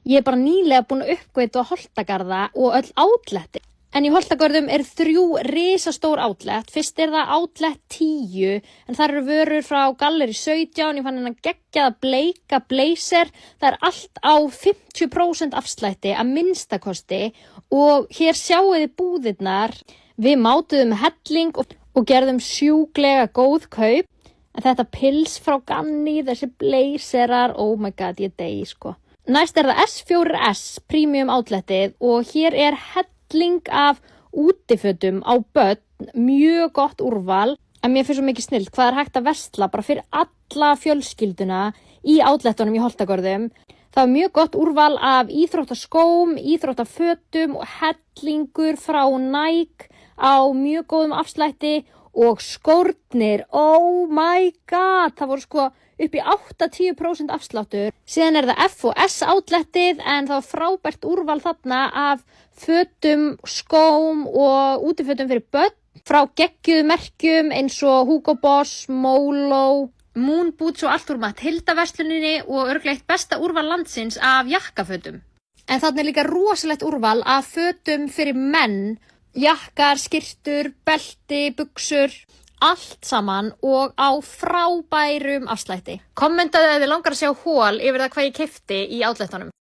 Ég bara nýlega búin að uppgötva Holtagarða og öll outletin. En í Holtagörðum 3 risastór outlet. Fyrst það outlet 10, en þar eru vörur frá Gallery 17, ég fann hennan geggjaða bleika blazer. Það allt á 50% afslætti að minnstakosti og hér sjáu þið búðirnar. Við mátuðum helling og gerðum sjúklega góð kaup. En þetta pils frá Ganni, þessi blazerar, oh my god, ég dey sko. Næst það S4S Premium outletið og hér helling af útifötum á börn, mjög gott úrval. En mér finnst svo mikið snillt hvað hægt að versla bara fyrir alla fjölskylduna í outletunum í Holtagörðum. Það mjög gott úrval af íþróttaskóm, íþróttafötum og hellingur frá Nike á mjög góðum afslætti. Og skórnir, oh my god, það voru sko upp í 8-10% afsláttur. Síðan það F&S outletið en það var frábært úrval þarna af fötum, skóm og útifötum fyrir börn. Frá geggjuðu merkjum eins og Hugo Boss, Molo, Moon Boots og allt úr Mathilda-versluninni og örugglega eitt besta úrval landsins af jakkafötum. En þarna líka rosalegt úrval af fötum fyrir menn. Jakkar, skyrtur, belti, buxur, allt saman og á frábærum afslætti. Kommentaðu ef þið langar að sjá haul yfir það hvað ég keypti í outletunum.